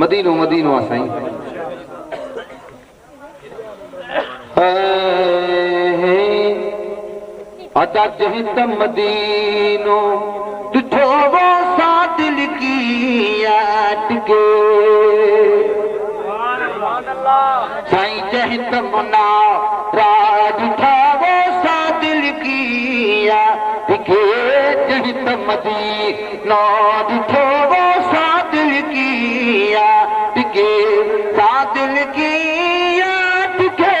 मदीनो मदीनो साईं अदा जहीं त मदीनो ॾिठो वो सा दिल की अटके साईं जहीं त मुनारा ॾिठा वो सा दिल की अटके जहीं त मदीनो ॾिठो वो सा दिल की अटके सा दिल की अटके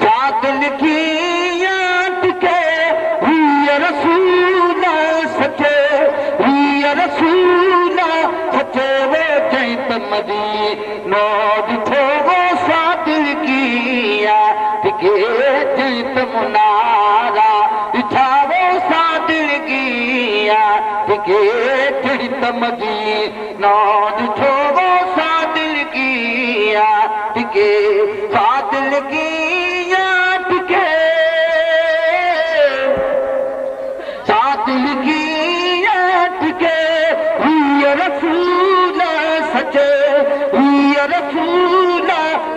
सा दिल की अटके हिय रसूल सचे हिय रसूल सचे वो जहीं त मदीनो ॾिठो वो सा दिल की अटके जहीं त मुनारा ॾिठा वो सा दिल की अटके जहीं त मदीनो ॾिठो वो सा दिल की अटके सा दिल की अटके सा दिल की अटके हिय रसूल सचे हिय रसूल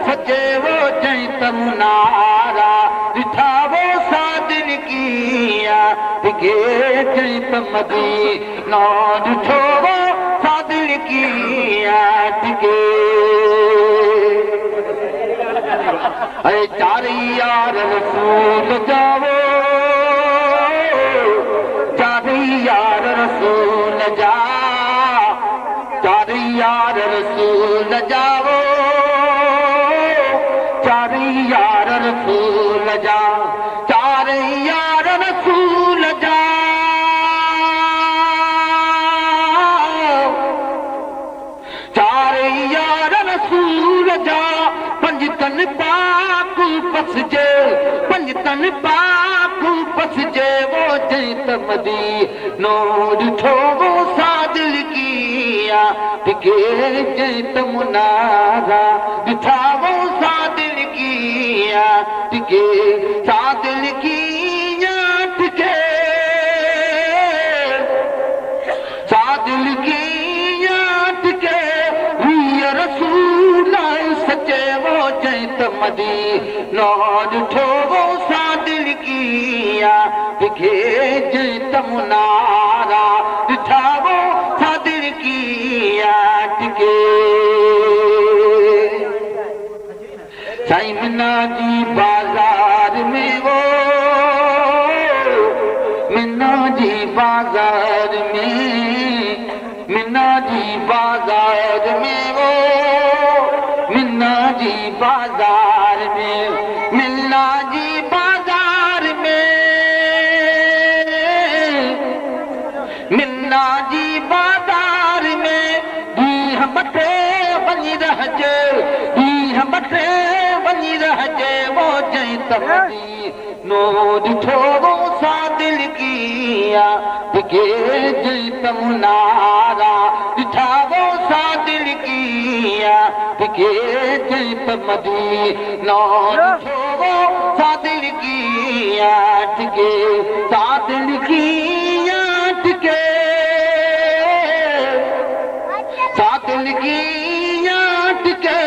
सचे वो जहीं त मुनारा ॾिठा वो सा दिल की अटके जहीं त मदीनो ॾिठो वो सा दिल की अटके अरे चार यार रसूल जावो चार यार रसूल जा चार यार रसूल जावो चार यार रसूल जा चार यार रसूल जा चार यार रसूल जा पंज तन पाक पसजे पंज तन पाक पसजे वो जहीं त मदीनो ॾिठो वो सा दिल की अटके जहीं त मुनारा ॾिठा वो सा दिल की अटके सा दिल की अटके सा दिल की अटके हिय रसूल सचे वो जहीं त मदीनो ॾिठो वो सा दिल की अटके जहीं त मुनारा ॾिठा वो सा दिल की अटके साईं मिना जी बाज़ार में वो मिना जी बाज़ार में मिना जी बाज़ार में वो मिना जी बाज़ार में मिना जी बाज़ार में मिना जी बाज़ार में ॾींहं ॿटे वञी रहजे ॾींहं ॿटे वञी रहजे वो जहीं त मदीनो ॾिठो वो सा दिल की अटके जहीं त मुनारा ॾिठा वो सा दिल की अटके जहीं त मदीनो ॾिठो वो सा दिल की अटके सा दिल की अटके सा दिल की अटके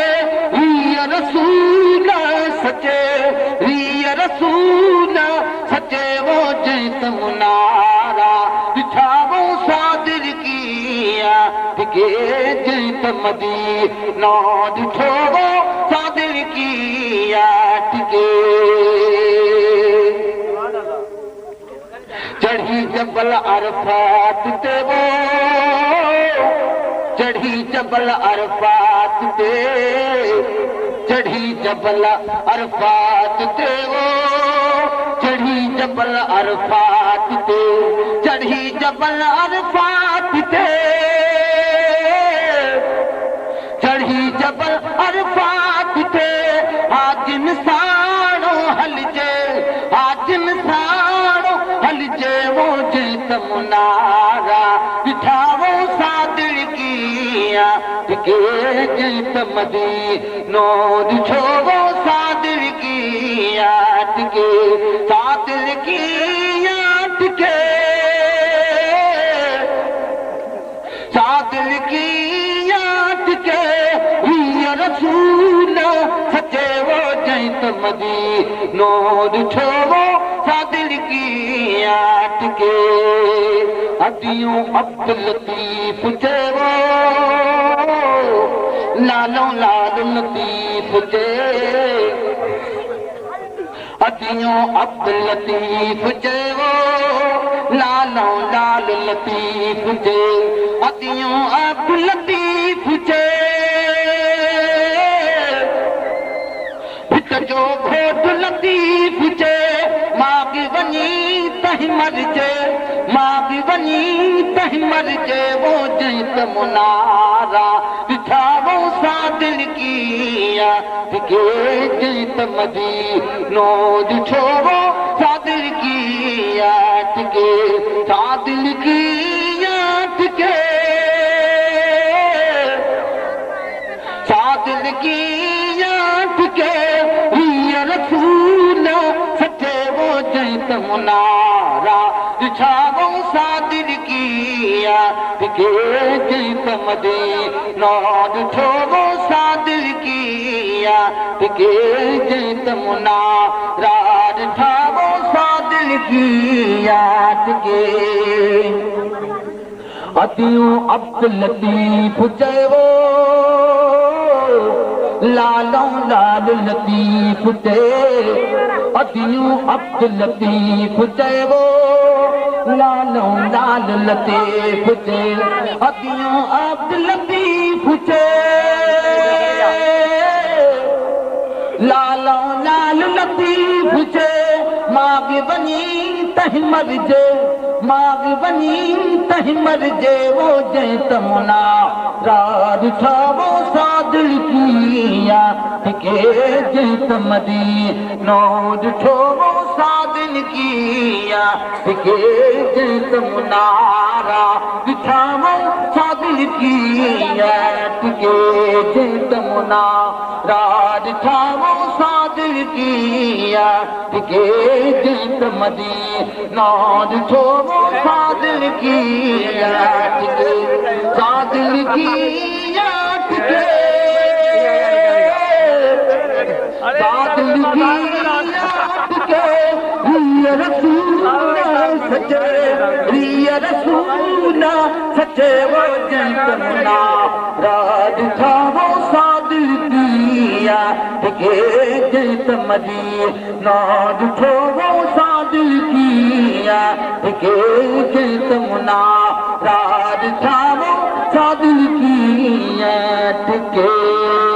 हिय रसूल सचे हिय रसूल सचे वो जहीं त मुनारा ॾिठा वो सा दिल की अटके जहीं त मदीनो ॾिठो वो सा दिल की अटके चढ़ी जबल अरफात ते वो चढ़ी जबल अरफात ते चढ़ी जबल अरफात ते वो चढ़ी जबल अरफात ते चढ़ी जबल अरफात ते चढ़ी जबल अरफात ते हाजिम साणो हलजे हाजिम साणो हलजे वो जहीं त मुनारा ॾिठा वो सा दिल की अटके जहीं त मदीनो ॾिठो वो सा दिल की अटके सा दिल की अटके सा सादिल की याद के वीर रसूल सचे वो जैत मदीनो ॾिठो वो सादिल की याद के अदियूं अब्दुल लतीफ चयो लालो लाल लतीफ जे अदियूं अब्दुल लतीफ चयो लालो लाल लतीफ जे अदियूं अब्दुल लतीफ जे भिट जो घोट लतीफ जे मां बि वञी तहीं मरजे मां बि वञी तहीं मरजे वो जैत मुनारा ॾिठा वो सादिल की याद के जैत मदीनो ॾिठो वो सादिल की याद के सादिल की याद के सादिल की याद के वीर रसूल सचे वो जैत मुनारा ॾिठा वो सादिल की याद के जैत मदीनो ॾिठो वो सादिल की याद के जैत मुनारा ॾिठा वो सादिल की याद के अदियूं अब्दुल लतीफ चयो लालो लाल लतीफ ते अदियूं अब्दुल लतीफ चयो लालो लाल लतीफ ते अदियूं अब्दुल लतीफ ते लालो लाल लतीफ ते मां बि वञी तहीं मरजे मां बि वञी तहीं मरजे वो जैत मुनारा ॾिठा वो सादिल की याद के जैत मदीनो ॾिठो वो सादिल की याद के जैत मुनारा ॾिठा वो सादिल की याद के जैत मुनारा ॾिठा वो सादिल की याद के जैत मदीनो ॾिठो वो सादिल की याद के सादिल की याद के सादिल की याद के वीर रसूल सचे वीर रसूल सचे वो जैत मुनारा ॾिठा वो सादिल की याद के जैत मदीनो ॾिठो वो सादिल की याद के जैत मुनारा ॾिठा वो सादिल की याद के